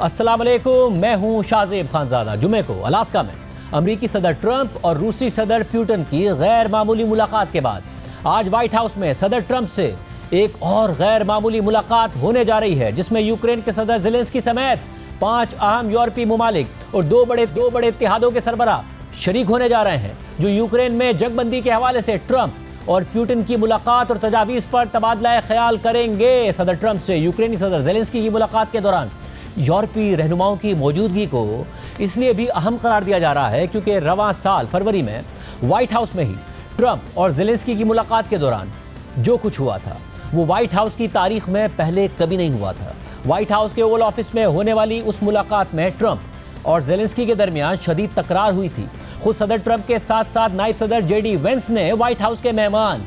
अस्सलाम वालेकुम, मैं हूं शाहजेब खानजादा। जुमे को अलास्का में अमरीकी सदर ट्रंप और रूसी सदर पुतिन की गैर मामूली मुलाकात के बाद आज व्हाइट हाउस में सदर ट्रंप से एक और गैर मामूली मुलाकात होने जा रही है, जिसमें यूक्रेन के सदर ज़ेलेंस्की समेत 5 अहम यूरोपीय ममालिक और दो बड़े इत्तेहादों के सरबराह शरीक होने जा रहे हैं, जो यूक्रेन में जंगबंदी के हवाले से ट्रंप और पुतिन की मुलाकात और तजावीज़ पर तबादला ख्याल करेंगे। सदर ट्रंप से यूक्रेनी सदर ज़ेलेंस्की की मुलाकात के दौरान यूरोपीय रहनुमाओं की मौजूदगी को इसलिए भी अहम करार दिया जा रहा है क्योंकि रवां साल फरवरी में व्हाइट हाउस में ही ट्रंप और ज़ेलेंस्की की मुलाकात के दौरान जो कुछ हुआ था वो व्हाइट हाउस की तारीख में पहले कभी नहीं हुआ था। व्हाइट हाउस के ओवल ऑफिस में होने वाली उस मुलाकात में ट्रंप और ज़ेलेंस्की के दरमियान शदीद तकरार हुई थी। खुद सदर ट्रंप के साथ साथ नायब सदर JD वेंस ने व्हाइट हाउस के मेहमान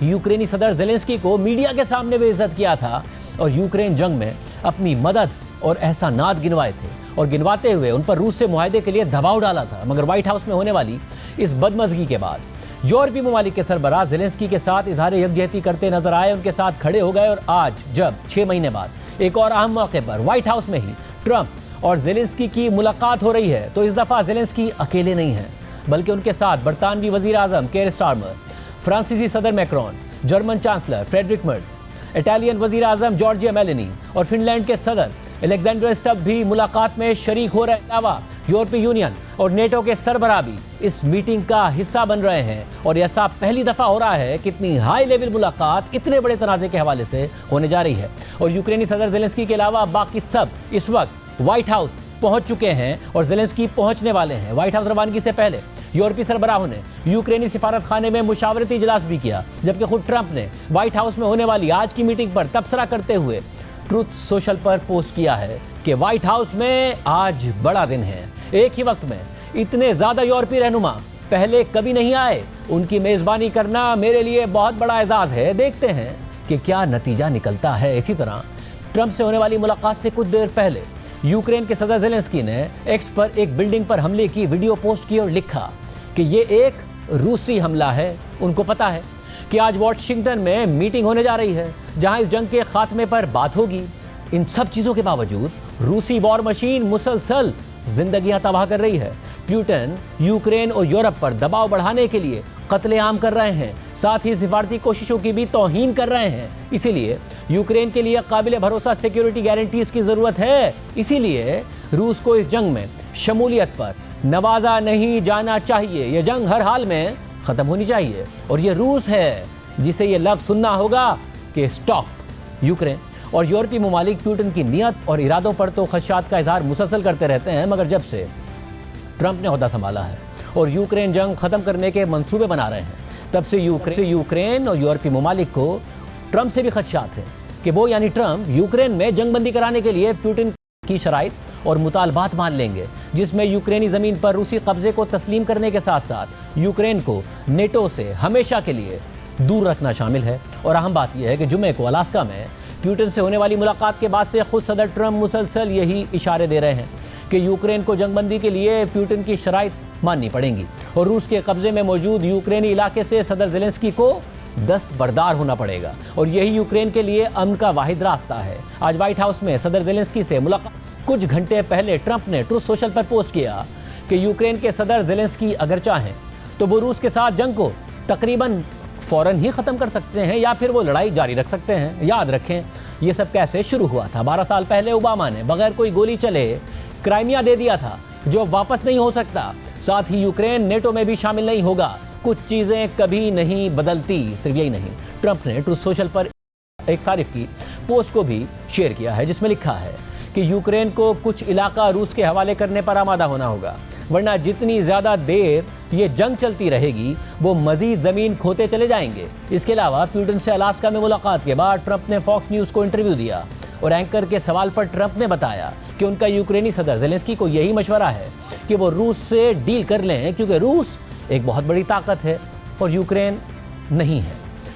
यूक्रेनी सदर ज़ेलेंस्की को मीडिया के सामने बेइज्जत किया था और यूक्रेन जंग में अपनी मदद और एहसानात गिनवाए थे और गिनवाते हुए उन पर रूस से मुआहदे के लिए दबाव डाला था। मगर व्हाइट हाउस में होने वाली इस बदमज़गी के बाद यूरोपीय ममालिक के सरबराह ज़ेलेंस्की के साथ इजहार यकजहती करते नजर आए, उनके साथ खड़े हो गए और आज जब 6 महीने बाद एक और अहम मौके पर व्हाइट हाउस में ही ट्रंप और ज़ेलेंस्की की मुलाकात हो रही है, तो इस दफ़ा ज़ेलेंस्की अकेले नहीं हैं, बल्कि उनके साथ बरतानवी वज़ीर आज़म केयर स्टारमर, फ्रांसीसी सदर Macron, German chancellor Friedrich Merz, Italian वज़ीर आज़म जॉर्जिया मेलोनी और फिनलैंड के सदर अलेक्जेंडर स्टब भी मुलाकात में शरीक हो रहे हैं। अलावा यूरोपीय यूनियन और नेटो के सरबराह भी इस मीटिंग का हिस्सा बन रहे हैं और ऐसा पहली दफ़ा हो रहा है कि इतनी हाई लेवल मुलाकात इतने बड़े तनाज़े के हवाले से होने जा रही है। और यूक्रेनी सदर ज़ेलेंस्की के अलावा बाकी सब इस वक्त व्हाइट हाउस पहुंच चुके हैं और ज़ेलेंस्की पहुंचने वाले हैं। व्हाइट हाउस रवानगी से पहले यूरोपीय सरबराहों ने यूक्रेनी सिफारत खाने में मुशावरती इजलास भी किया, जबकि खुद ट्रंप ने व्हाइट हाउस में होने वाली आज की मीटिंग पर तबसरा करते हुए ट्रूथ सोशल पर पोस्ट किया है कि व्हाइट हाउस में आज बड़ा दिन है। एक ही वक्त में इतने ज़्यादा यूरोपीय रहनुमा पहले कभी नहीं आए, उनकी मेज़बानी करना मेरे लिए बहुत बड़ा एजाज़ है। देखते हैं कि क्या नतीजा निकलता है। इसी तरह ट्रंप से होने वाली मुलाकात से कुछ देर पहले यूक्रेन के सदर ज़ेलेंस्की ने एक्स पर एक बिल्डिंग पर हमले की वीडियो पोस्ट की और लिखा कि ये एक रूसी हमला है। उनको पता है कि आज वॉशिंगटन में मीटिंग होने जा रही है जहां इस जंग के खात्मे पर बात होगी। इन सब चीज़ों के बावजूद रूसी वॉर मशीन मुसलसल जिंदगियां तबाह कर रही है। पुतिन यूक्रेन और यूरोप पर दबाव बढ़ाने के लिए कत्लेआम कर रहे हैं, साथ ही सिफारती कोशिशों की भी तौहीन कर रहे हैं। इसीलिए यूक्रेन के लिए काबिल भरोसा सिक्योरिटी गारंटीज की ज़रूरत है। इसीलिए रूस को इस जंग में शमूलियत पर नवाजा नहीं जाना चाहिए। ये जंग हर हाल में ख़त्म होनी चाहिए और ये रूस है जिसे ये लफ्ज़ सुनना होगा कि स्टॉप यूक्रेन। और यूरोपीय ममालिक पुतिन की नीयत और इरादों पर तो खदशात का इजहार मुसलसल करते रहते हैं, मगर जब से ट्रंप ने ओहदा संभाला है और यूक्रेन जंग ख़त्म करने के मंसूबे बना रहे हैं, तब से यूक्रेन और यूरोपीय ममालिक को ट्रंप से भी खदशात हैं कि वो यानी ट्रंप यूक्रेन में जंगबंदी कराने के लिए पुतिन की शराइत और मुतालबात मान लेंगे, जिसमें यूक्रेनी ज़मीन पर रूसी कब्जे को तस्लीम करने के साथ साथ यूक्रेन को नेटो से हमेशा के लिए दूर रखना शामिल है। और अहम बात यह है कि जुमे को अलास्का में पुतिन से होने वाली मुलाकात के बाद से खुद सदर ट्रंप मुसलसल यही इशारे दे रहे हैं कि यूक्रेन को जंगबंदी के लिए पुतिन की शराइत माननी पड़ेंगी और रूस के कब्जे में मौजूद यूक्रेनी इलाके से सदर ज़ेलेंस्की को दस्तबरदार होना पड़ेगा और यही यूक्रेन के लिए अमन का वाहिद रास्ता है। आज व्हाइट हाउस में सदर ज़ेलेंस्की से मुलाकात कुछ घंटे पहले ट्रंप ने ट्रूथ सोशल पर पोस्ट किया कि यूक्रेन के सदर ज़ेलेंस्की अगर चाहें तो वो रूस के साथ जंग को तकरीबन फ़ौरन ही ख़त्म कर सकते हैं या फिर वो लड़ाई जारी रख सकते हैं। याद रखें ये सब कैसे शुरू हुआ था। 12 साल पहले ओबामा ने बगैर कोई गोली चले क्राइमिया दे दिया था, जो वापस नहीं हो सकता। साथ ही यूक्रेन नेटो में भी शामिल नहीं होगा। कुछ चीज़ें कभी नहीं बदलती। सिर्फ यही नहीं, ट्रंप ने ट्रूथ सोशल पर एक सारिफ की पोस्ट को भी शेयर किया है जिसमें लिखा है कि यूक्रेन को कुछ इलाका रूस के हवाले करने पर आमादा होना होगा, वरना जितनी ज़्यादा देर ये जंग चलती रहेगी वो मज़ीद ज़मीन खोते चले जाएंगे। इसके अलावा पुतिन से अलास्का में मुलाकात के बाद ट्रंप ने फॉक्स न्यूज़ को इंटरव्यू दिया और एंकर के सवाल पर ट्रंप ने बताया कि उनका यूक्रेनी सदर ज़ेलेंस्की को यही मशवरा है कि वो रूस से डील कर लें, क्योंकि रूस एक बहुत बड़ी ताकत है और यूक्रेन नहीं है।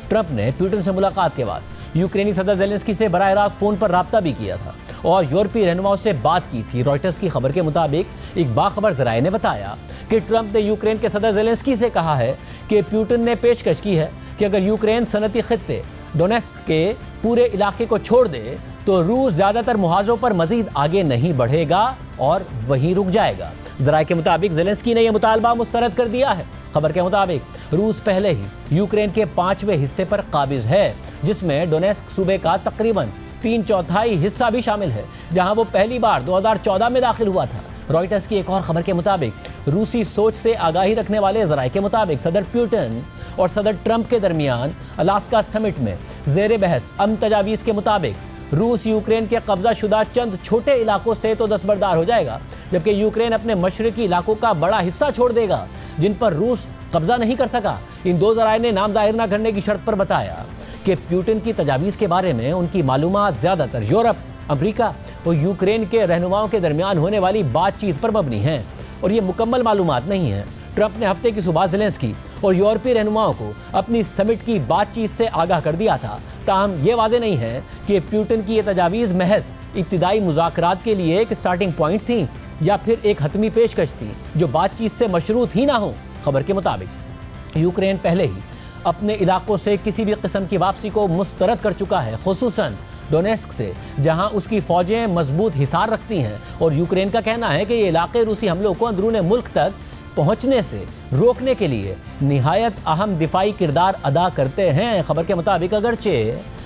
ट्रंप ने पुतिन से मुलाकात के बाद यूक्रेनी सदर ज़ेलेंस्की से बराह रास्त फ़ोन पर रब्ता भी किया था और यूरोपीय रहनुमाओं से बात की थी। रॉयटर्स की खबर के मुताबिक एक बाखबर ज़राए ने बताया कि ट्रंप ने यूक्रेन के सदर ज़ेलेंस्की से कहा है कि पुतिन ने पेशकश की है कि अगर यूक्रेन सनती खित्ते डोनेस्क के पूरे इलाके को छोड़ दे तो रूस ज्यादातर मुहाजों पर मजीद आगे नहीं बढ़ेगा और वहीं रुक जाएगा। जराये के मुताबिक ज़ेलेंस्की ने यह मुतालबा मुस्तरद कर दिया है। खबर के मुताबिक रूस पहले ही यूक्रेन के 5वें हिस्से पर काबिज है, जिसमें डोनेस्क सूबे का तकरीबन 3/4 हिस्सा भी शामिल है, जहां वो पहली बार 2014 में दाखिल हुआ था। रॉयटर्स की एक और खबर के मुताबिक रूसी सोच से आगाही रखने वाले जराये के मुताबिक सदर पुतिन और सदर ट्रंप के दरमियान अलास्का समिट में जेर बहस तजावीज़ के मुताबिक रूस यूक्रेन के कब्जाशुदा चंद छोटे इलाकों से तो दस्तबरदार हो जाएगा, जबकि यूक्रेन अपने मशरकी इलाकों का बड़ा हिस्सा छोड़ देगा जिन पर रूस कब्जा नहीं कर सका। इन दो जराये ने नाम जाहिर न करने की शर्त पर बताया कि पुतिन की तजावीज़ के बारे में उनकी मालूमात ज़्यादातर यूरोप, अमेरिका और यूक्रेन के रहनुमाओं के दरमियान होने वाली बातचीत पर मबनी हैं और ये मुकम्मल मालूमात नहीं है। ट्रंप ने हफ्ते की सुबह ज़ेलेंस्की और यूरोपीय रहनुमाओं को अपनी समिट की बातचीत से आगाह कर दिया था। ताहम ये वाज़ेह नहीं है कि पुतिन की ये तजावीज़ महज इब्तिदाई मुज़ाकरात के लिए एक स्टार्टिंग पॉइंट थी या फिर एक हतमी पेशकश थी जो बातचीत से मशरूत ही ना हो। खबर के मुताबिक यूक्रेन पहले ही अपने इलाकों से किसी भी किस्म की वापसी को मुस्तरद कर चुका है, खुसूसन डोनेस्क से, जहां उसकी फौजें मजबूत हिसार रखती हैं और यूक्रेन का कहना है कि ये इलाके रूसी हमलों को अंदरूने मुल्क तक पहुंचने से रोकने के लिए निहायत अहम दिफाई किरदार अदा करते हैं। खबर के मुताबिक अगरचे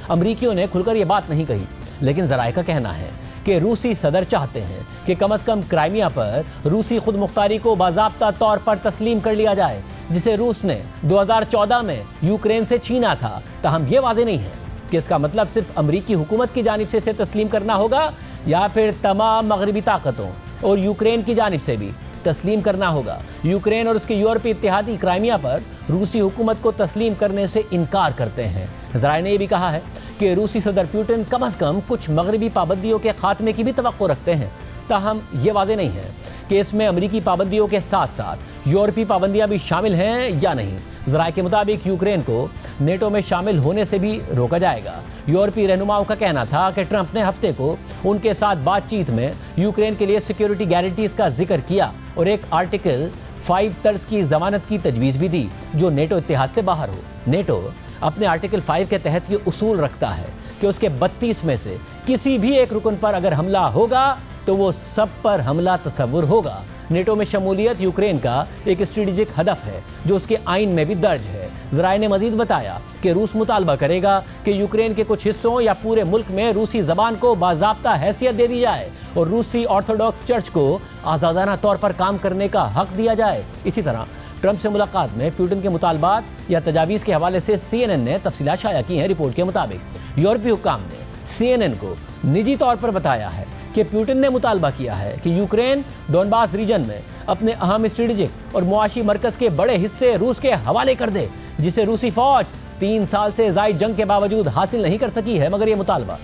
अमरीकियों ने खुलकर ये बात नहीं कही, लेकिन जराये का कहना है कि रूसी सदर चाहते हैं कि कम अज़ कम क्राइमिया पर रूसी खुद मुख्तारी को बाज़ाब्ता तौर पर तस्लीम कर लिया जाए, जिसे रूस ने 2014 में यूक्रेन से छीना था। ताहम ये वाज़ेह नहीं है कि इसका मतलब सिर्फ अमरीकी हुकूमत की जानिब से इसे तस्लीम करना होगा या फिर तमाम मगरबी ताकतों और यूक्रेन की जानिब से भी तस्लीम करना होगा। यूक्रेन और उसके यूरोपीय इत्तेहादी क्राइमिया पर रूसी हुकूमत को तस्लीम करने से इनकार करते हैं। ज़राये ने यह भी कहा है कि रूसी सदर पुतिन कम अज़ कम कुछ मगरबी पाबंदियों के खात्मे की भी तवक्को रखते हैं। ताहम ये वाज़ेह नहीं है कि इसमें अमरीकी पाबंदियों के साथ साथ यूरोपीय पाबंदियां भी शामिल हैं या नहीं। ज़राये के मुताबिक यूक्रेन को नेटो में शामिल होने से भी रोका जाएगा। यूरोपीय रहनुमाओं का कहना था कि ट्रंप ने हफ्ते को उनके साथ बातचीत में यूक्रेन के लिए सिक्योरिटी गारंटीज का जिक्र किया और एक आर्टिकल 5 तर्ज की जमानत की तजवीज़ भी दी जो नेटो इत्तेहाद से बाहर हो। नेटो अपने आर्टिकल 5 के तहत ये उसूल रखता है कि उसके 32 में से किसी भी एक रुकन पर अगर हमला होगा तो वो सब पर हमला तस्वुर होगा। नेटो में शमूलियत यूक्रेन का एक स्ट्रेटेजिक हदफ है जो उसके आइन में भी दर्ज है। ज़राये ने मजीद बताया कि रूस मुतालबा करेगा कि यूक्रेन के कुछ हिस्सों या पूरे मुल्क में रूसी ज़बान को बाज़ाब्ता हैसियत दे दी जाए और रूसी ऑर्थोडॉक्स चर्च को आज़ादाना तौर पर काम करने का हक दिया जाए। इसी तरह ट्रंप से मुलाकात में पुतिन के मुतालबात या तजावीज़ के हवाले से CNN ने तफसीलात शाया की हैं। रिपोर्ट के मुताबिक यूरोपीय हुक्काम ने CNN को निजी तौर पर बताया है कि पुतिन ने मुतालबा किया है कि यूक्रेन डोनबास रीजन में अपने अहम स्ट्रेटेजिक और मुआशी मरकज के बड़े हिस्से रूस के हवाले कर दे, जिसे रूसी फौज 3 साल से ज़ायद जंग के बावजूद हासिल नहीं कर सकी है। मगर यह मुतालबा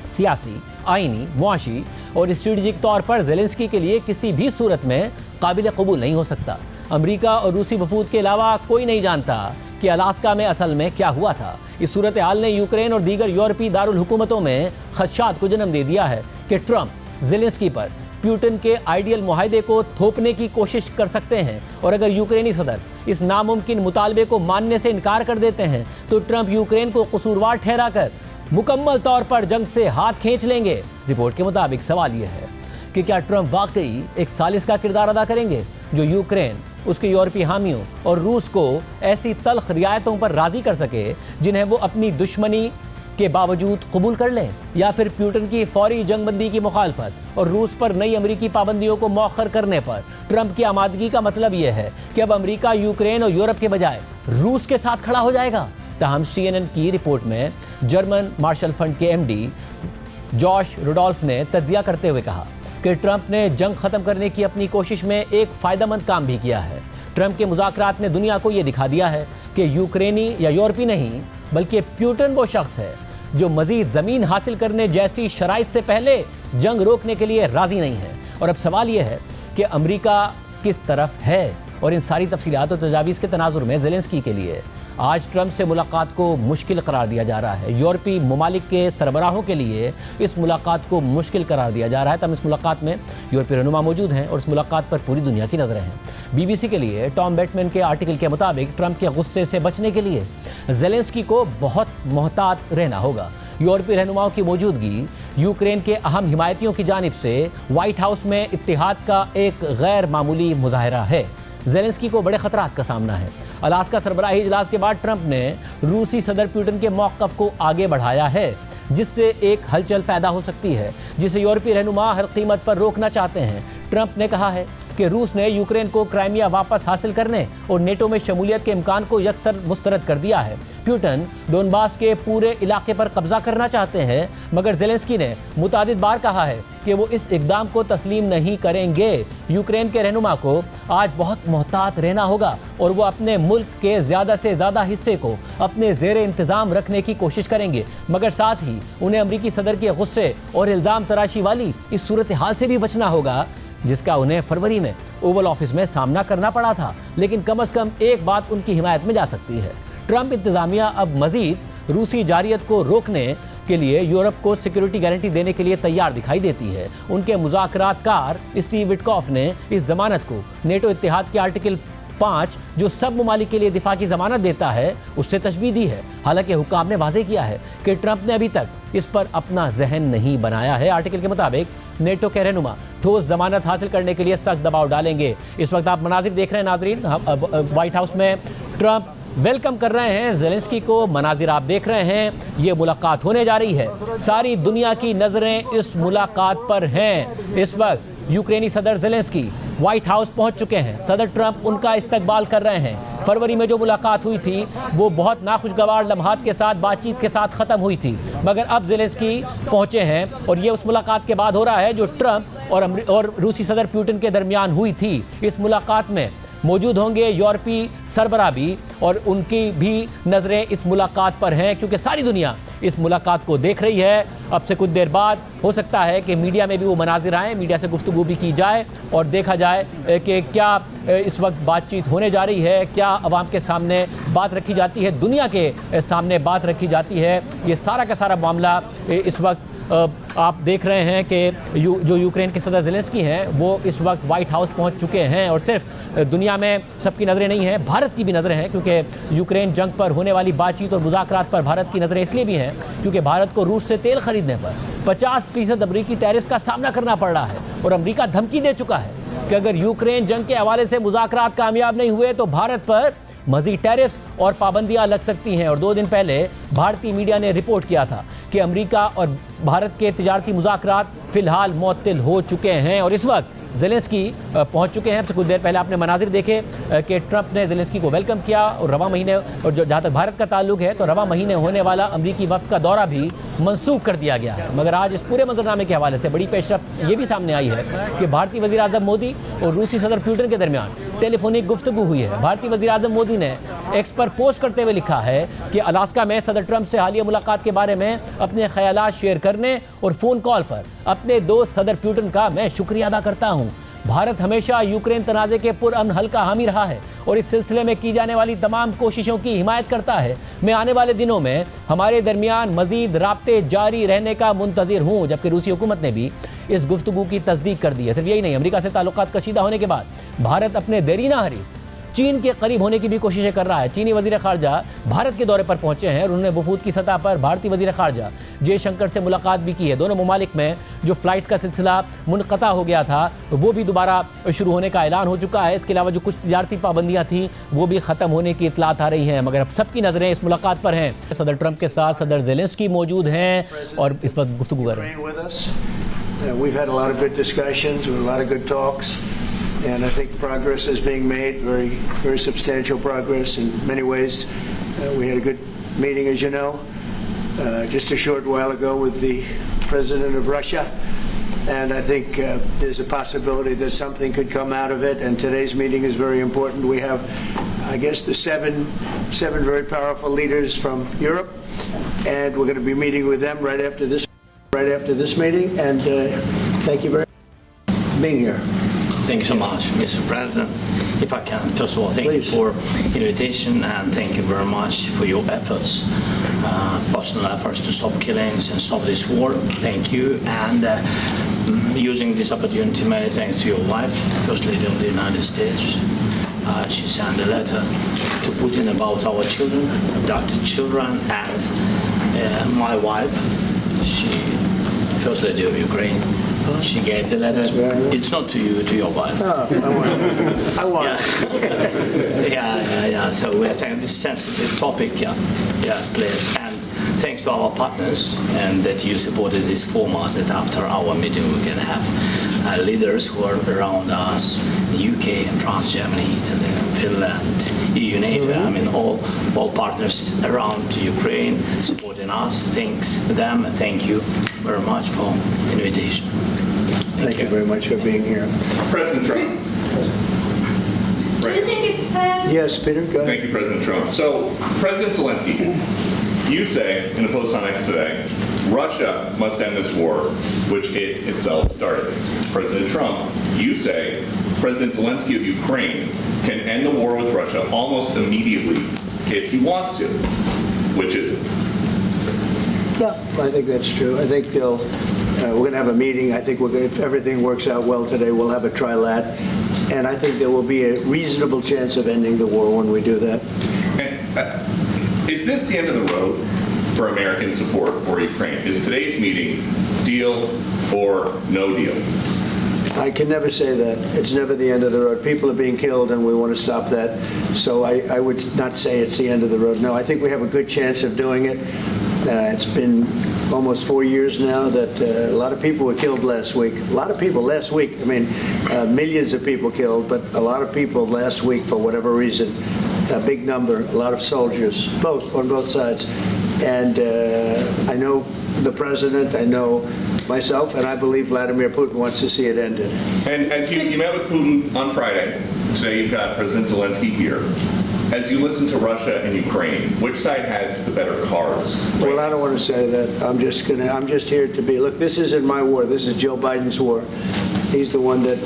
सियासी, आइनी, मुआशी और स्ट्रेटेजिक तौर पर ज़ेलेंस्की के लिए किसी भी सूरत में काबिल कबूल नहीं हो सकता। अमरीका और रूसी वफूद के अलावा कोई नहीं जानता कि अलास्का में असल में क्या हुआ था। इस सूरत हाल ने यूक्रेन और दीगर यूरोपीय दारुल हुकूमतों में खदशात को जन्म दे दिया है कि ट्रंप ज़ेलेंस्की पर पुतिन के आइडियल मुआहदे को थोपने की कोशिश कर सकते हैं और अगर यूक्रेनी सदर इस नामुमकिन मुतालबे को मानने से इनकार कर देते हैं तो ट्रंप यूक्रेन को कसूरवार ठहराकर मुकम्मल तौर पर जंग से हाथ खींच लेंगे। रिपोर्ट के मुताबिक सवाल यह है कि क्या ट्रंप वाकई एक सालिस का किरदार अदा करेंगे जो यूक्रेन, उसके यूरोपीय हामियों और रूस को ऐसी तल्ख रियायतों पर राजी कर सके जिन्हें वो अपनी दुश्मनी के बावजूद कबूल कर लें, या फिर पुतिन की फौरी जंगबंदी की मुखालफत और रूस पर नई अमरीकी पाबंदियों को मौखर करने पर ट्रंप की आमादगी का मतलब यह है कि अब अमरीका यूक्रेन और यूरोप के बजाय रूस के साथ खड़ा हो जाएगा। ताहम CNN की रिपोर्ट में जर्मन मार्शल फंड के MD जॉश रुडोल्फ ने तज्जिया करते हुए कहा कि ट्रंप ने जंग खत्म करने की अपनी कोशिश में एक फ़ायदेमंद काम भी किया है। ट्रंप के मुज़ाकरात ने दुनिया को यह दिखा दिया है कि यूक्रेनी या यूरोपी नहीं बल्कि पुतिन वो शख्स है जो मजीद ज़मीन हासिल करने जैसी शराइत से पहले जंग रोकने के लिए राज़ी नहीं है। और अब सवाल यह है कि अमरीका किस तरफ है। और इन सारी तफसीलात और तजावीज़ के तनाजुर में ज़ेलेंस्की के लिए आज ट्रंप से मुलाकात को मुश्किल करार दिया जा रहा है। यूरोपीय ममालिक के सरबराहों के लिए इस मुलाकात को मुश्किल करार दिया जा रहा है। तब इस मुलाकात में यूरोपीय रहनुमा मौजूद हैं और इस मुलाकात पर पूरी दुनिया की नज़रें हैं। BBC के लिए टॉम बेटमैन के आर्टिकल के मुताबिक ट्रंप के गुस्से से बचने के लिए ज़ेलेंस्की को बहुत मोहतात रहना होगा। यूरोपीय रहनुमाओं की मौजूदगी यूक्रेन के अहम हिमायतियों की जानिब से व्हाइट हाउस में इत्तेहाद का एक गैर मामूली मुजाहरा है। ज़ेलेंस्की को बड़े खतरात का सामना है। अलास्का सरबराही इजलास के बाद ट्रंप ने रूसी सदर पुतिन के मौक़िफ़ को आगे बढ़ाया है, जिससे एक हलचल पैदा हो सकती है जिसे यूरोपीय रहनुमा हर कीमत पर रोकना चाहते हैं। ट्रंप ने कहा है कि रूस ने यूक्रेन को क्राइमिया वापस हासिल करने और नेटो में शमूलियत के इम्कान को यकसर मुस्तरद कर दिया है। पुतिन डोनबास के पूरे इलाके पर कब्जा करना चाहते हैं, मगर ज़ेलेंस्की ने मुतादिद बार कहा है कि वो इस इक़दाम को तस्लीम नहीं करेंगे। यूक्रेन के रहनुमा को आज बहुत मोहतात रहना होगा और वो अपने मुल्क के ज़्यादा से ज़्यादा हिस्से को अपने ज़ेरे इंतज़ाम रखने की कोशिश करेंगे, मगर साथ ही उन्हें अमरीकी सदर के गुस्से और इल्ज़ाम तराशी वाली इस सूरत हाल से भी बचना होगा जिसका उन्हें फरवरी में ओवल ऑफिस में सामना करना पड़ा था। लेकिन कम अज़ कम एक बात उनकी हिमायत में जा सकती है, ट्रंप इंतज़ामिया अब मज़ीद रूसी जारियत को रोकने के लिए यूरोप को सिक्योरिटी गारंटी देने के लिए तैयार दिखाई देती है। उनके मुज़ाकरातकार स्टीव विटकॉफ ने इस जमानत को नेटो इत्तेहाद के आर्टिकल 5 जो सब ममालिक के लिए दिफा की जमानत देता है उससे तशबीह दी है। हालांकि हुक्काम ने वाज़ेह किया है कि ट्रंप ने अभी तक इस पर अपना जहन नहीं बनाया है। आर्टिकल के मुताबिक नेटो के रहनुमा ठोस जमानत हासिल करने के लिए सख्त दबाव डालेंगे। इस वक्त आप मनाजिर देख रहे हैं नाज़रीन, व्हाइट हाउस में ट्रंप वेलकम कर रहे हैं ज़ेलेंस्की को। मनाजिर आप देख रहे हैं, ये मुलाकात होने जा रही है। सारी दुनिया की नज़रें इस मुलाकात पर हैं। इस वक्त यूक्रेनी सदर ज़ेलेंस्की व्हाइट हाउस पहुंच चुके हैं। सदर ट्रंप उनका इस्तकबाल कर रहे हैं। फरवरी में जो मुलाकात हुई थी वो बहुत नाखुशगवार लम्हात के साथ बातचीत के साथ ख़त्म हुई थी, मगर अब ज़ेलेंस्की पहुंचे हैं और ये उस मुलाकात के बाद हो रहा है जो ट्रंप और रूसी सदर पुतिन के दरमियान हुई थी। इस मुलाकात में मौजूद होंगे यूरोपीय सरबराह भी और उनकी भी नज़रें इस मुलाकात पर हैं क्योंकि सारी दुनिया इस मुलाकात को देख रही है। अब से कुछ देर बाद हो सकता है कि मीडिया में भी वो मनाजिर आएँ, मीडिया से गुफ्तगू भी की जाए और देखा जाए कि क्या इस वक्त बातचीत होने जा रही है, क्या अवाम के सामने बात रखी जाती है, दुनिया के सामने बात रखी जाती है। ये सारा का सारा मामला इस वक्त आप देख रहे हैं कि जो यूक्रेन के सदर ज़ेलेंस्की हैं वो इस वक्त व्हाइट हाउस पहुंच चुके हैं और सिर्फ दुनिया में सबकी नज़रें नहीं हैं, भारत की भी नज़रें हैं क्योंकि यूक्रेन जंग पर होने वाली बातचीत और मुज़ाकरात पर भारत की नज़रें इसलिए भी हैं क्योंकि भारत को रूस से तेल खरीदने पर 50% अमरीकी टैरिफ्स का सामना करना पड़ रहा है और अमरीका धमकी दे चुका है कि अगर यूक्रेन जंग के हवाले से मुज़ाकरात कामयाब नहीं हुए तो भारत पर मज़ीद टैरिफ्स और पाबंदियां लग सकती हैं। और 2 दिन पहले भारतीय मीडिया ने रिपोर्ट किया था कि अमेरिका और भारत के तिजारती मुज़ाकरात फ़िलहाल मुअत्तल हो चुके हैं और इस वक्त ज़ेलेंस्की पहुंच चुके हैं। कुछ देर पहले आपने मनाजिर देखे कि ट्रंप ने ज़ेलेंस्की को वेलकम किया और रवा महीने और जहाँ तक भारत का ताल्लुक है तो रवा महीने होने वाला अमरीकी वफ्द का दौरा भी मनसूख कर दिया गया है। मगर आज इस पूरे मंजरनामे के हवाले से बड़ी पेशरफ्त ये भी सामने आई है कि भारतीय वज़ीर आज़म मोदी और रूसी सदर पुतिन के दरमियान टेलीफोनिक गुफ्तगू हुई है। भारतीय वज़ीर आज़म मोदी ने एक्स पर पोस्ट करते हुए लिखा है कि अलास्का में सदर ट्रंप से हालिया मुलाकात के बारे में अपने ख्यालात शेयर करने और फ़ोन कॉल पर अपने दोस्त सदर पुतिन का मैं शुक्रिया अदा करता हूँ। भारत हमेशा यूक्रेन तनाज़े के पुरअमन हल का हामी रहा है और इस सिलसिले में की जाने वाली तमाम कोशिशों की हिमायत करता है। मैं आने वाले दिनों में हमारे दरमियान मज़ीद राब्ते जारी रहने का मुंतज़िर हूँ। जबकि रूसी हुकूमत ने भी इस गुफ्तगू की तस्दीक कर दी है। सिर्फ यही नहीं, अमेरिका से ताल्लुकात कशीदा होने के बाद भारत अपने देरीना हरीफ चीन के करीब होने की भी कोशिशें कर रहा है। चीनी वज़ीर ख़ारजा भारत के दौरे पर पहुंचे हैं और उन्होंने वफूद की सतह पर भारतीय वज़ीर ख़ारजा जयशंकर से मुलाकात भी की है। दोनों ममालिक में जो फ़्लाइट्स का सिलसिला मुनक़ता हो गया था वो भी दोबारा शुरू होने का ऐलान हो चुका है। इसके अलावा जो कुछ तिजारती पाबंदियाँ थीं वो भी ख़त्म होने की इतलात आ रही हैं, मगर अब सबकी नज़रें इस मुलाकात पर हैं। सदर ट्रंप के साथ सदर ज़ेलेंस्की मौजूद हैं और इस वक्त गुफ्तगू कर रहे हैं। We've had a lot of good discussions, a lot of good talks, and I think progress is being made, very substantial progress in many ways. We had a good meeting, as you know, just a short while ago with the president of Russia, and I think there's a possibility that something could come out of it, and today's meeting is very important. We have, I guess, the seven very powerful leaders from Europe, and we're going to be meeting with them right after this meeting, and thank you very much for being here. Thank you so much, Mr. President. If I can, first of all, thank you for invitation and thank you very much for your efforts, personal efforts to stop killings and stop this war. Thank you. And using this opportunity, many thanks to your wife, First Lady of the United States. She sent a letter to Putin about our children, adopted children, and my wife, she First Lady of Ukraine. She gave the letter. right. It's not to you, to your wife. I want Yeah. So we're saying this sensitive topic, yes, please. And thanks to our partners and that you supported this format that after our meeting we can have leaders who are around us, UK, France, Germany, Italy, Finland, EU, NATO, I mean all partners around Ukraine supporting us. Thanks to them and thank you very much for invitation. Thank you very much for being here. President Trump. Do you think it's fair? Yes, Peter, go ahead. Thank you, President Trump. So, President Zelensky, you say in a post on X today, Russia must end this war, which it itself started. President Trump, you say President Zelensky of Ukraine can end the war with Russia almost immediately if he wants to. Which is it? Yeah, I think that's true. I think we're going to have a meeting. I think if everything works out well today, we'll have a trilat. And I think there will be a reasonable chance of ending the war when we do that. And, is this the end of the road for American support for Ukraine? Is today's meeting deal or no deal? I can never say that. It's never the end of the road. People are being killed, and we want to stop that. So I would not say it's the end of the road. No, I think we have a good chance of doing it. It's been almost 4 years now that a lot of people were killed last week. A lot of people last week. I mean, millions of people killed, but a lot of people last week for whatever reason. A big number, a lot of soldiers, on both sides. And I know the president, I know myself, and I believe Vladimir Putin wants to see it ended. And as you met with Putin on Friday, today you've got President Zelensky here. As you listen to Russia and Ukraine, which side has the better cards? Well, I don't want to say that. I'm just here to be. Look, this isn't my war. This is Joe Biden's war. He's the one that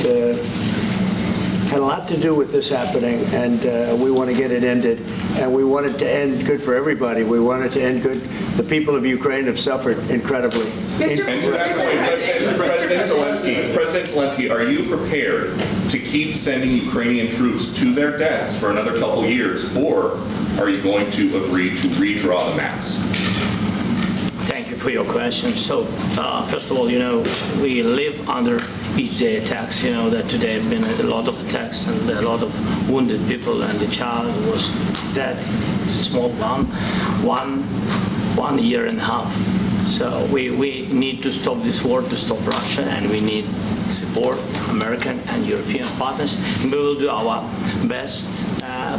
had a lot to do with this happening, and we want to get it ended. And we want it to end good for everybody. We want it to end good. The people of Ukraine have suffered incredibly. And to that point, President Zelensky, are you prepared to keep sending Ukrainian troops to their deaths for another couple years, or are you going to agree to redraw the maps? Thank you for your question. So, first of all, we live under each day attacks. That today have been a lot of attacks and a lot of wounded people, and the child was dead, small one year and a half. So we need to stop this war, to stop Russia, and we need support American and European partners. And we will do our best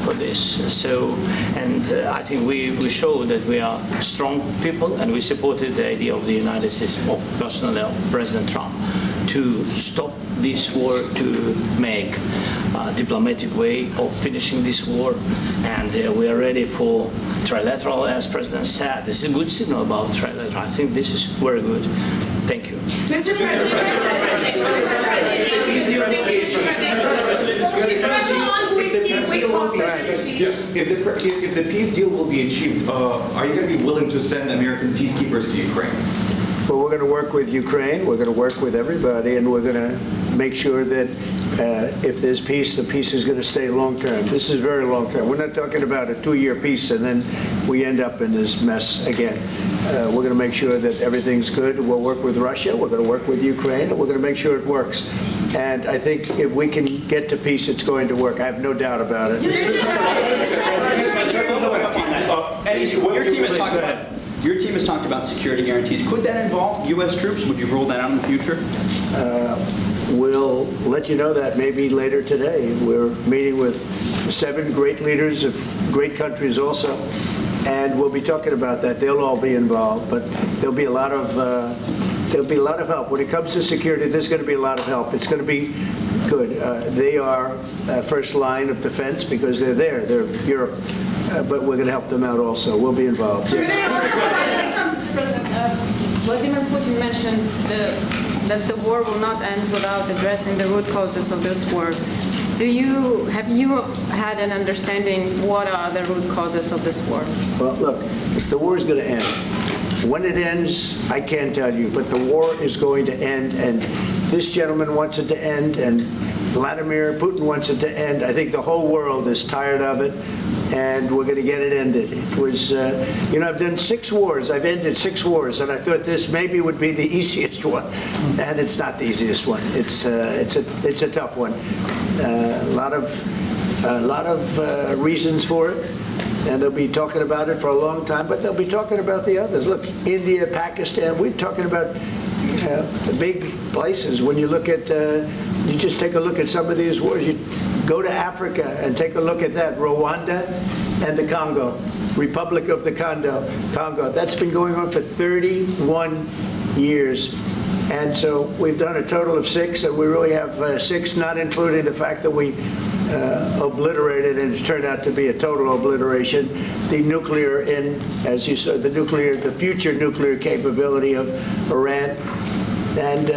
for this. So, and I think we show that we are strong people, and we supported the idea of the United States, of personally of President Trump, to stop this war, to make a diplomatic way of finishing this war. And we are ready for trilateral, as President said. This is a good signal about trilateral. I think this is very good. Thank you. Mr. President, Yes, if the peace deal will be achieved, are you going to be willing to send American peacekeepers to Ukraine? Well, we're going to work with Ukraine. We're going to work with everybody, and we're going to make sure that if there's peace, the peace is going to stay long term. This is very long term. We're not talking about a 2-year peace and then we end up in this mess again. We're going to make sure that everything's good. We'll work with Russia. We're going to work with Ukraine, and we're going to make sure it works. And I think if we can get to peace, it's going to work. I have no doubt about it. Your team has talked about security guarantees. Could that involve U.S. troops? Would you rule that out in the future? We'll let you know that maybe later today. We're meeting with 7 great leaders of great countries also, and we'll be talking about that. They'll all be involved, but there'll be a lot of help. When it comes to security, there's going to be a lot of help. It's going to be good. They are first line of defense because they're there. They're Europe. But we're going to help them out also. We'll be involved. Mr. President, Vladimir Putin mentioned that the war will not end without addressing the root causes of this war. Have you had an understanding what are the root causes of this war? Well, look, the war is going to end. When it ends, I can't tell you, but the war is going to end, and this gentleman wants it to end, and Vladimir Putin wants it to end. I think the whole world is tired of it, and we're going to get it ended. It was, I've done 6 wars. I've ended 6 wars, and I thought this maybe would be the easiest one, and it's not the easiest one. It's a tough one. A lot of reasons for it, and they'll be talking about it for a long time. But they'll be talking about the others. Look, India, Pakistan. We're talking about the big places. When you look at, you just take a look at some of these wars. You go to Africa and take a look at that. Rwanda and the Congo, Republic of the Congo. That's been going on for 31 years. And so we've done a total of 6, and we really have 6, not including the fact that we obliterated, and it turned out to be a total obliteration, the nuclear, as you said, the future nuclear capability of Iran. And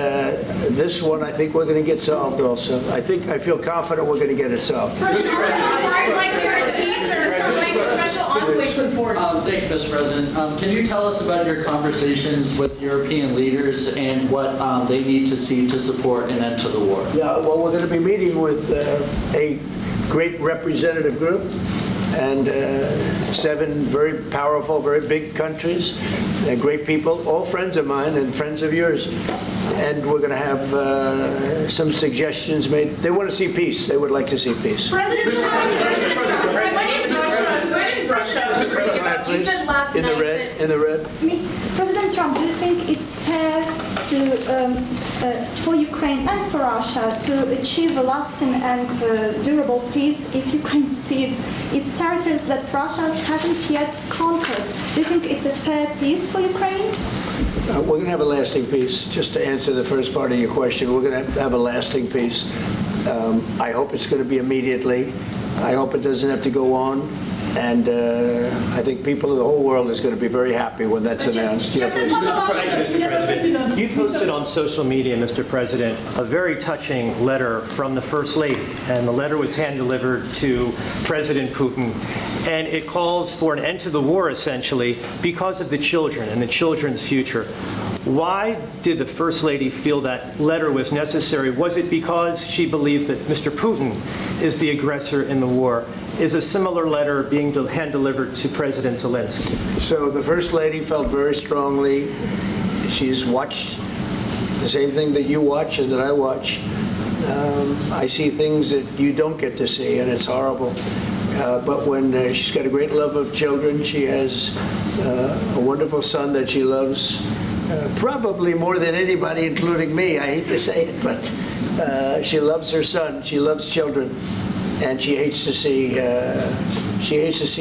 this one, I think we're going to get solved also. I feel confident we're going to get it solved. President, I'd like your teaser for when the special envoy put forward. Thank you, Mr. President. Can you tell us about your conversations with European leaders and what they need to see to support an end to the war? Yeah, well, we're going to be meeting with a great representative group and 7 very powerful, very big countries, great people, all friends of mine and friends of yours. And we're going to have some suggestions made. They want to see peace. They would like to see peace. President Trump, when did Russia bring it up? You said last In night the red, that- in the red. President Trump, do you think it's fair for Ukraine and for Russia to achieve a lasting and durable peace if Ukraine cedes its territories that Russia hasn't yet conquered? Do you think it's a fair peace for Ukraine? We're going to have a lasting peace. Just to answer the first part of your question, we're going to have a lasting peace. I hope it's going to be immediately. I hope it doesn't have to go on. And I think people of the whole world is going to be very happy when that's announced. Just as Mr. President, you posted on social media, Mr. President, a very touching letter from the First Lady, and the letter was hand-delivered to President Putin, and it calls for an end to the war, essentially, because of the children and the children's future. Why did the First Lady feel that letter was necessary? Was it because she believes that Mr. Putin is the aggressor in the war? Is a similar letter being hand-delivered to President Zelensky? So the First Lady felt very strongly. She's watched the same thing that you watch and that I watch. I see things that you don't get to see, and it's horrible. But when she's got a great love of children, she has a wonderful son that she loves, probably more than anybody, including me. I hate to say it, but she loves her son. She loves children. And she hates to see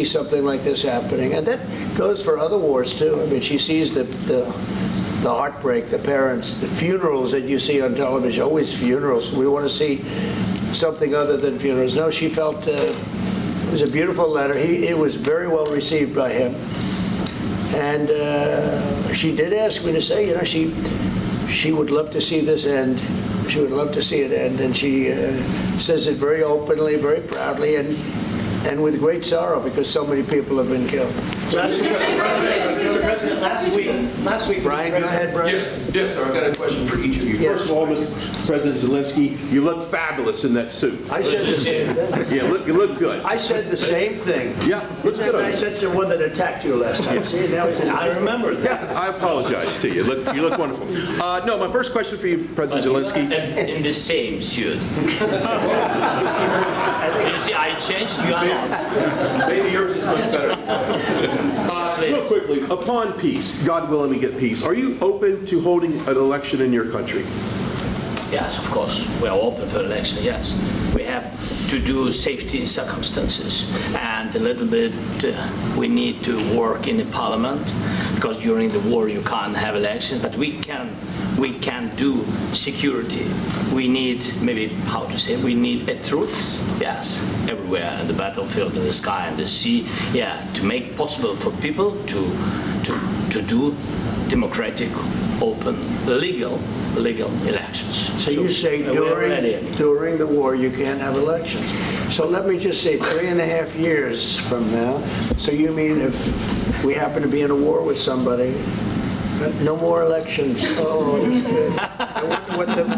something like this happening, and that goes for other wars too. I mean, she sees the heartbreak, the parents, the funerals that you see on television. Always funerals. We want to see something other than funerals. No, she felt it was a beautiful letter. It was very well received by him, and she did ask me to say, she would love to see this end. She would love to see it end, and she says it very openly, very proudly, and with great sorrow because so many people have been killed. Mr. President, last week, Brian, go ahead, Brian. Yes, sir. I've got a question for each of you. Yes. First of all, Mr. President Zelensky, you look fabulous in that suit. I said the same thing. Yeah, you look good. I said the same thing. Yeah, looks good on I you. said the one that attacked you last time. See, now I remember that. Yeah, I apologize to you. You look wonderful. No, my first question for you, President Zelensky. In the same suit. You see, I changed, you are not. Maybe yours is much better. Real quickly, upon peace, God willing we get peace, are you open to holding an election in your country? Yes, of course. We are open for election, yes. We have to do safety circumstances, and a little bit we need to work in the parliament, because during the war you can't have elections, but we can do security. We need, maybe, how to say, we need a truth, yes, everywhere, in the battlefield, in the sky, in the sea, yeah, to make possible for people to do democratic, open, legal elections. So you say during the war you can't have elections. So let me just say 3.5 years from now. So you mean if we happen to be in a war with somebody No more elections. Oh, that's good.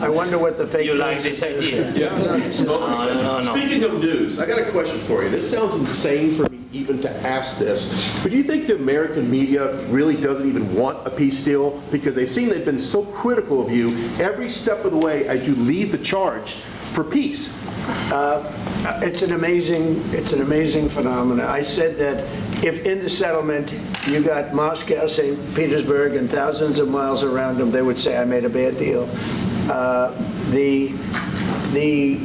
I wonder what the fake You like news this is. idea? Yeah. No. Speaking of news, I got a question for you. This sounds insane for me even to ask this, but do you think the American media really doesn't even want a peace deal? Because they've seen they've been so critical of you every step of the way as you lead the charge for peace. It's an amazing phenomenon. I said that if in the settlement you got Moscow, St. Petersburg, and thousands of miles around them, they would say I made a bad deal. The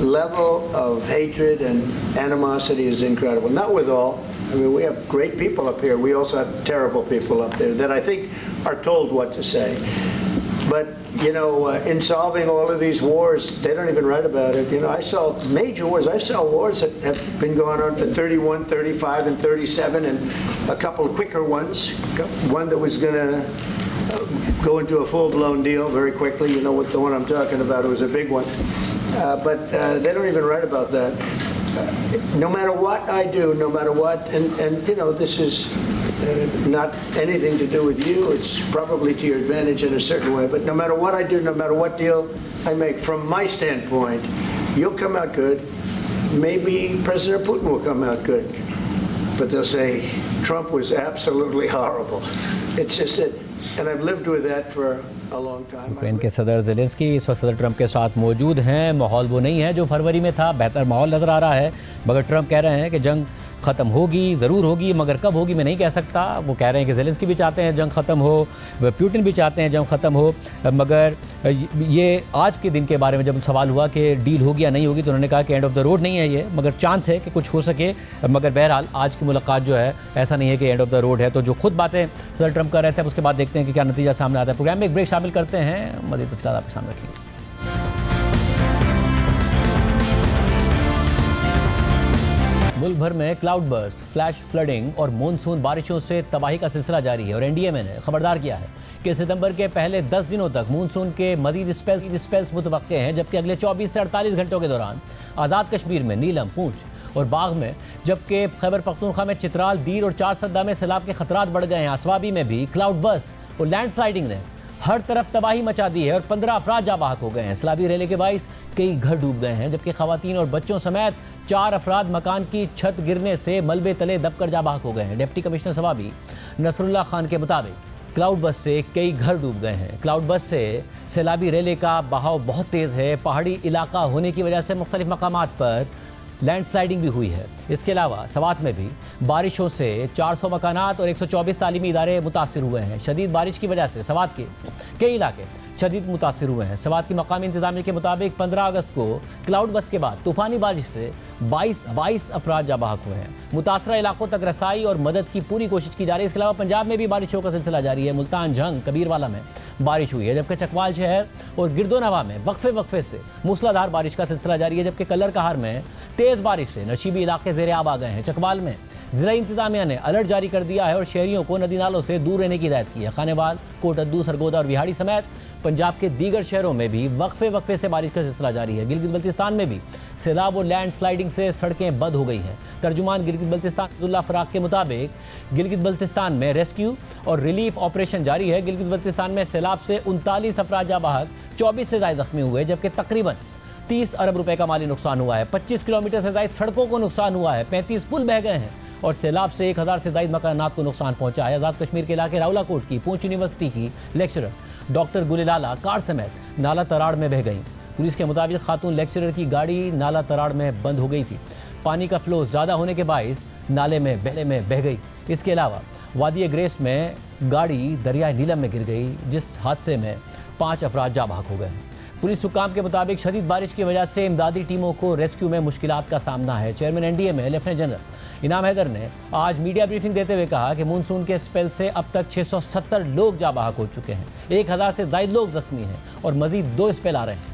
level of hatred and animosity is incredible. Not with all. I mean, we have great people up here. We also have terrible people up there that I think are told what to say. But, in solving all of these wars, they don't even write about it. I saw major wars. I saw wars that have been going on for 31, 35, and 37, and a couple of quicker ones. One that was going to go into a full-blown deal very quickly. You know what the one I'm talking about? It was a big one. But they don't even write about that. No matter what I do, no matter what, and this is not anything to do with you. It's probably to your advantage in a certain way. But no matter what I do, no matter what deal I make, from my standpoint, you'll come out good. Maybe President Putin will come out good. But they'll say Trump was absolutely horrible. It's just it. And I've lived with that for a long time. Ukraine के सदर Zelensky इस वक्त सदर Trump के साथ मौजूद हैं। माहौल वो नहीं है जो फरवरी में था, बेहतर माहौल नज़र आ रहा है। मगर ट्रंप कह रहे हैं कि जंग ख़त्म होगी, ज़रूर होगी, मगर कब होगी मैं नहीं कह सकता। वो कह रहे हैं कि ज़ेलेंस्की भी चाहते हैं जंग ख़त्म हो, पुतिन भी चाहते हैं जंग ख़त्म हो। मगर ये आज के दिन के बारे में जब सवाल हुआ कि डील होगी या नहीं होगी, तो उन्होंने कहा कि एंड ऑफ द रोड नहीं है ये, मगर चांस है कि कुछ हो सके। मगर बहरहाल आज की मुलाकात जो है ऐसा नहीं है कि एंड ऑफ द रोड है। तो जो खुद बातें सदर ट्रंप कर रहे थे, उसके बाद देखते हैं कि क्या नतीजा सामने आता है। प्रोग्राम में एक ब्रेक शामिल करते हैं, मज़ीद तफसीलात आपके सामने रखिए। मुल्क भर में क्लाउड बर्स्ट, फ्लैश फ्लडिंग और मानसून बारिशों से तबाही का सिलसिला जारी है और एनडीएमए ने खबरदार किया है कि सितंबर के पहले 10 दिनों तक मानसून के मजीद स्पेल्स मुतवक्के हैं, जबकि अगले 24 से 48 घंटों के दौरान आज़ाद कश्मीर में नीलम, पूंछ और बाघ में, जबकि खैबर पख्तूनख्वा में चित्राल, दीर और चारसद्दा में सैलाब के खतरात बढ़ गए हैं। असवाबी में भी क्लाउड बर्स्ट और लैंडस्लाइडिंग ने हर तरफ तबाही मचा दी है और 15 अफराद जाँ बहक हो गए हैं। सैलाबी रेले के बाइस कई घर डूब गए हैं, जबकि खवातीन और बच्चों समेत 4 अफराद मकान की छत गिरने से मलबे तले दबकर जाँ बहक हो गए हैं। डिप्टी कमिश्नर सवाबी नसरुल्लाह खान के मुताबिक क्लाउड बस से कई घर डूब गए हैं। क्लाउड बस से सैलाबी रेले का बहाव बहुत तेज़ है। पहाड़ी इलाका होने की वजह से मुख्तलिफ मकामात पर लैंडस्लाइडिंग भी हुई है। इसके अलावा सवात में भी बारिशों से 400 मकानात और 124 तालीमी इदारे मुतासिर हुए हैं। शदीद बारिश की वजह से सवात के कई इलाके शदीद मुतासिर हुए हैं। सवात की मकामी इंतजामिया के मुताबिक 15 अगस्त को क्लाउड बस के बाद तूफ़ानी बारिश से 22 अफराद जाँ बहक हुए हैं। मुतासरा इलाकों तक रसाई और मदद की पूरी कोशिश की जा रही है। इसके अलावा पंजाब में भी बारिशों का सिलसिला जारी है। मुल्तान, झंग, कबीरवाला में बारिश हुई है, जबकि चकवाल शहर और गिरदोनवा में वक्फे से मूसलाधार बारिश का सिलसिला जारी है। जबकि कलर कहार में तेज़ बारिश से नशीबी इलाके ज़ेरे आब आ गए हैं। चकवाल में ज़िला इंतजामिया ने अलर्ट जारी कर दिया है और शहरियों को नदी नालों से दूर रहने की हिदायत की है। खानेवाल, कोटद्दू, सरगोदा और विहाड़ी समेत पंजाब के दीगर शहरों में भी वक्फे से बारिश का सिलसिला जारी है। गिलगित बल्तिस्तान में भी सैलाब और लैंड स्लाइडिंग से सड़कें बंद हो गई हैं। तर्जुमान गिलगित बल्तिस्तान अब्दुल्ला फराक के मुताबिक गिलगित बल्तिस्तान में रेस्क्यू और रिलीफ ऑपरेशन जारी है। गिलगित बल्तिस्तान में सैलाब से 39 अफराद जाँ बहक, 24 से ज़ायद जख्मी हुए, जबकि तकरीबन 30 अरब रुपए का माली नुकसान हुआ है। 25 किलोमीटर से ज़ायद सड़कों को नुकसान हुआ है। 35 पुल बह गए हैं और सैलाब से 1000 से ज़ायद मकानात को नुकसान पहुंचा है। आज़ाद कश्मीर के इलाके रावलाकोट की पूंछ यूनिवर्सिटी की लेक्चरर डॉक्टर गुलिलाला कार समेत नाला तराड़ में बह गई। पुलिस के मुताबिक खातून लेक्चरर की गाड़ी नाला तराड़ में बंद हो गई थी। पानी का फ्लो ज़्यादा होने के बायस नाले में बह गई। इसके अलावा वादी ग्रेस में गाड़ी दरियाए नीलम में गिर गई, जिस हादसे में 5 अफराद जाँ बहक हो गए। पुलिस हुक्काम के मुताबिक शदीद बारिश की वजह से इमदादी टीमों को रेस्क्यू में मुश्किलात का सामना है। चेयरमैन एनडीएमए लेफ्टिनेंट जनरल इनाम हैदर ने आज मीडिया ब्रीफिंग देते हुए कहा कि मानसून के स्पेल से अब तक 670 लोग जाँ बहक हो चुके हैं, 1000 से ज़ायद लोग जख्मी हैं और मजीद 2 स्पेल आ रहे हैं।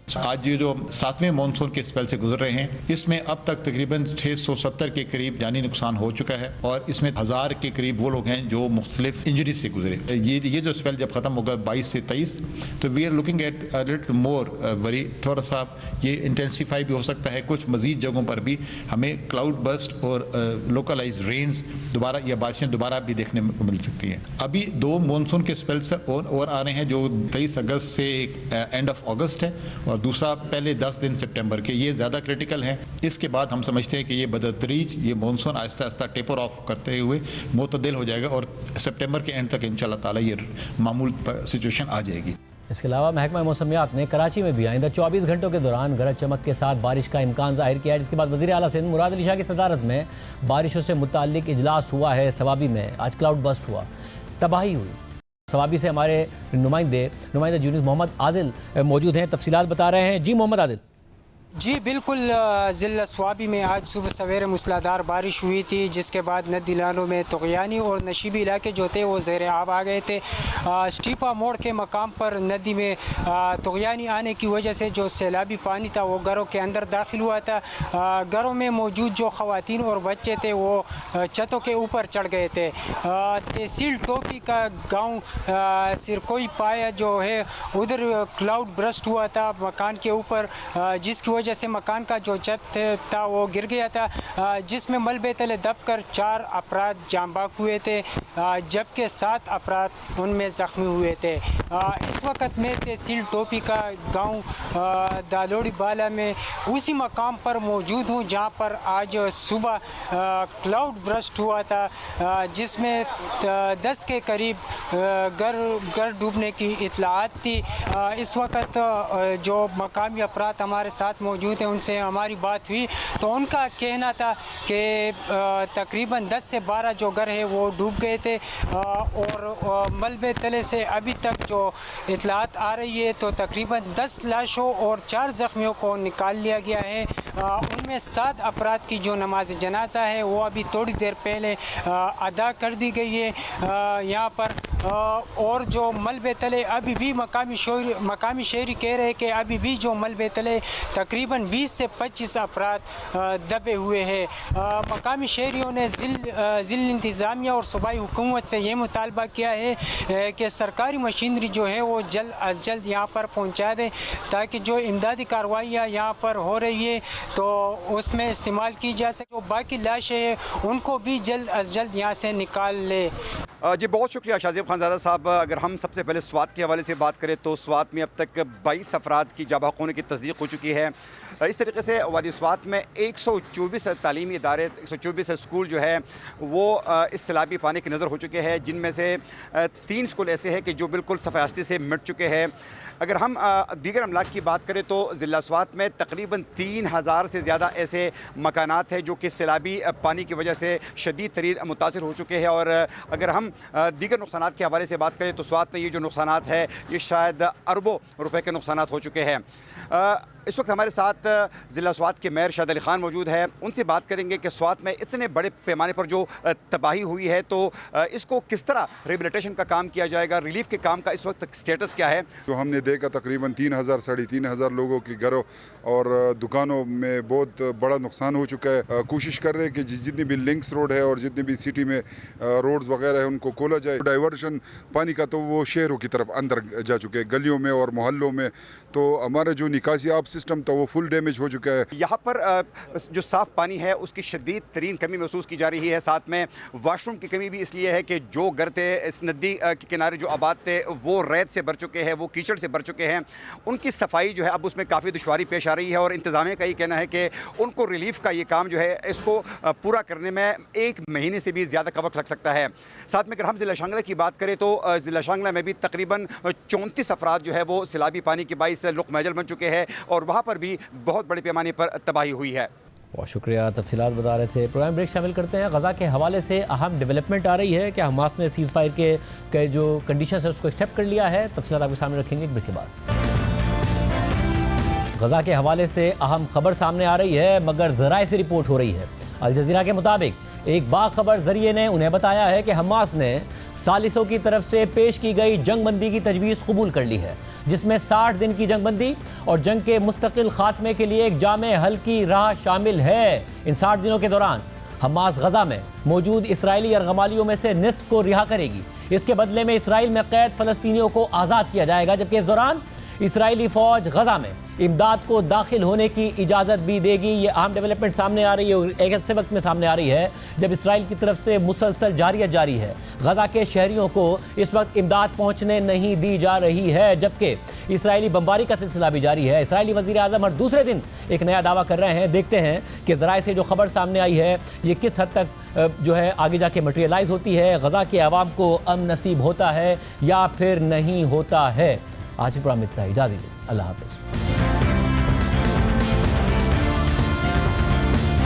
आज ये जो 7वें मानसून के स्पेल से गुजर रहे हैं, इसमें अब तक तकरीबन 670 के करीब जानी नुकसान हो चुका है और इसमें 1000 के करीब वो लोग हैं जो मुख्तलिफ इंजरीज से गुजरे। ये जो स्पेल जब ख़त्म होगा 22 से 23, तो we are looking at a little more worry, थोड़ा सा ये इंटेंसीफाई भी हो सकता है। कुछ मजीद जगहों पर भी हमें क्लाउड बस्ट और लोकलाइज रेन्स दोबारा या बारिशें दोबारा भी देखने को मिल सकती हैं। अभी 2 मानसून के स्पेल्स और आ रहे हैं, जो 23 अगस्त से एंड ऑफ अगस्त है और दूसरा पहले 10 दिन सितंबर के, ये ज़्यादा क्रिटिकल है। इसके बाद हम समझते हैं कि ये बदतरीज ये monsoon Aahista Aahista taper of करते हुए मुतदिल हो जाएगा और सितंबर के एंड तक इंशाल्लाह ताला ये मामूल सिचुएशन आ जाएगी। इसके अलावा महकमा मौसमियात ने कराची में भी आइंदा 24 घंटों के दौरान गरज चमक के साथ बारिश का इम्कान जाहिर किया है, जिसके बाद वज़ीर आला सिंध मुराद अली शाह की सदारत में बारिशों से मुताल्लिक इजलास हुआ है। सवाबी में आज क्लाउड बस्ट हुआ, तबाही हुई। सवाबी से हमारे नुमाइंदा जूनिस मोहम्मद आदिल मौजूद हैं, तफसीलात बता रहे हैं। जी मोहम्मद आदिल। जी बिल्कुल, ज़िला स्वाबी में आज सुबह सवेरे मूसलाधार बारिश हुई थी, जिसके बाद नदी नालों में तुग़यानी और नशीबी इलाके जो थे वो ज़ेर आब आ गए थे। स्टीपा मोड़ के मकाम पर नदी में तुग़यानी आने की वजह से जो सैलाबी पानी था वो घरों के अंदर दाखिल हुआ था। घरों में मौजूद जो ख़वातीन और बच्चे थे वो छतों के ऊपर चढ़ गए थे। तहसील टोपी का गाँव सिरकोई पाया जो है उधर क्लाउड बर्स्ट हुआ था मकान के ऊपर, जिसकी वजह से मकान का जो छत था वो गिर गया था, जिसमें मलबे तले दबकर 4 अफराद जाँ बाक हुए थे, जबकि 7 अफराद उनमें ज़ख्मी हुए थे। इस वक्त मैं तहसील टोपी का गांव दालोड़ी बाला में उसी मकाम पर मौजूद हूँ जहां पर आज सुबह क्लाउड बर्स्ट हुआ था, जिसमें 10 के करीब घर डूबने की इत्तलात थी। इस वक्त जो मकामी अफराद हमारे साथ मौजूद हैं उनसे हमारी बात हुई तो उनका कहना था कि तकरीबन 10 से 12 जो घर है वो डूब गए थे और मलबे तले से अभी तक जो इत्तलात आ रही है तो तकरीबन 10 लाशों और 4 ज़ख्मियों को निकाल लिया गया है। उनमें 7 अफराद की जो नमाज जनाजा है वो अभी थोड़ी देर पहले अदा कर दी गई है यहाँ पर, और जो मलबे तले अभी भी मकामी शहरी कह रहे हैं कि अभी भी जो मलबे तले तकरीबन 20 से 25 अफराद दबे हुए हैं। मकामी शहरियों ने ज़िला इंतज़ामिया और सूबाई हुकूमत से ये मुतालबा किया है कि सरकारी मशीनरी जो है वो जल्द अज जल्द यहाँ पर पहुँचा दें ताकि जो इमदादी कार्रवाइयाँ यहाँ पर हो रही है तो उसमें इस्तेमाल की जा सके। जो बाकी लाशें हैं उनको भी जल्द अज जल्द यहाँ से निकाल ले। जी बहुत शुक्रिया शाज़ेब खानज़ादा साहब। अगर हम सबसे पहले स्वात के हवाले से बात करें तो स्वात में अब तक 22 अफराद की जाँ बाक होने की तस्दीक हो चुकी है। इस तरीके से वादी स्वात में 124 तालीमी इदारे 124 स्कूल जो है वो इस सैलाबी पानी की नज़र हो चुके हैं, जिनमें से 3 स्कूल ऐसे हैं कि जो बिल्कुल सफ़ाहस्ती से मिट चुके हैं। अगर हम दीगर अमलाक की बात करें तो ज़िला स्वात में तकरीबन 3000 से ज़्यादा ऐसे मकानात हैं जो कि सैलाबी पानी की वजह से शदीद तरीन मुतासिर हो चुके हैं। और अगर हम दीगर नुकसानात के हवाले से बात करें तो स्वात में ये जो नुकसानात है ये शायद अरबों रुपए के नुकसानात हो चुके हैं। इस वक्त हमारे साथ ज़िला स्वात के मेयर शाहिद अली खान मौजूद है, उनसे बात करेंगे कि स्वात में इतने बड़े पैमाने पर जो तबाही हुई है तो इसको किस तरह रिहेबिलिटेशन का काम किया जाएगा, रिलीफ के काम का इस वक्त स्टेटस क्या है। जो हमने देखा तकरीबन 3000 साढ़े 3000 लोगों की घरों और दुकानों में बहुत बड़ा नुकसान हो चुका है। कोशिश कर रहे हैं कि जितनी भी लिंक्स रोड है और जितनी भी सिटी में रोड्स वगैरह है उनको खोला जाए। डाइवर्शन पानी का तो वो शहरों की तरफ अंदर जा चुके हैं, गलियों में और मोहल्लों में, तो हमारा जो निकासी आप सिस्टम था वो फुल डैमेज हो चुका है। यहाँ पर जो साफ़ पानी है उसकी शदीद तरीन कमी महसूस की जा रही है। साथ में वाशरूम की कमी भी इसलिए है कि जो घर थे इस नदी के किनारे जो आबाद थे वो रेत से भर चुके हैं, वो कीचड़ से भर चुके हैं। उनकी सफाई जो है अब उसमें काफ़ी दुश्वारी पेश आ रही है और इंतज़ामिया का ये कहना है कि उनको रिलीफ का ये काम जो है इसको पूरा करने में 1 महीने से भी ज़्यादा का वक्त लग सकता है। साथ में अगर हम ज़िला शांगला की बात करें तो ज़िला शांगला में भी तकरीबन 34 अफराद जो है वो सैलाबी पानी के बाइस लुक़-मैजल बन चुके हैं और वहाँ पर भी बहुत बड़े पैमाने पर तबाही हुई है। बहुत शुक्रिया, तफसीलात बता रहे थे। प्रोग्राम ब्रेक शामिल करते हैं। गज़ा के हवाले से अहम डेवलपमेंट आ रही है कि हमास ने सीज़ फायर के जो कंडीशन है उसको एक्सेप्ट कर लिया है। तफसीलात आपके सामने रखेंगे एक ब्रेक के बाद। गज़ा के हवाले से अहम खबर सामने आ रही है मगर ज़राए से रिपोर्ट हो रही है। अल जज़ीरा के मुताबिक एक बाखबर जरिए ने उन्हें बताया है कि हमास ने सालिसों की तरफ से पेश की गई जंगबंदी की तजवीज़ कबूल कर ली है, जिसमें 60 दिन की जंगबंदी और जंग के मुस्तकिल खात्मे के लिए एक जामे हल की राह शामिल है। इन 60 दिनों के दौरान हमास गजा में मौजूद इसराइली अरगमालियों में से निस्फ को रिहा करेगी। इसके बदले में इसराइल में कैद फ़लस्तीनियों को आज़ाद किया जाएगा, जबकि इस दौरान इसराइली फ़ौज गजा में इमदाद को दाखिल होने की इजाज़त भी देगी। ये अहम डेवलपमेंट सामने आ रही है और एक ऐसे वक्त में सामने आ रही है जब इसराइल की तरफ से मुसलसल जारियत जारी है। गजा के शहरियों को इस वक्त इमदाद पहुँचने नहीं दी जा रही है, जबकि इसराइली बमबारी का सिलसिला भी जारी है। इसराइली वज़ीर आज़म हर दूसरे दिन एक नया दावा कर रहे हैं। देखते हैं कि ज़राए से जो खबर सामने आई है ये किस हद तक जो है आगे जाके मटेरियलाइज होती है, गजा के अवाम को अमन नसीब होता है या फिर नहीं होता है। आज की प्रोग्राम इतना ही, इजाज़त दीजिए, अल्लाह हाफ़िज़।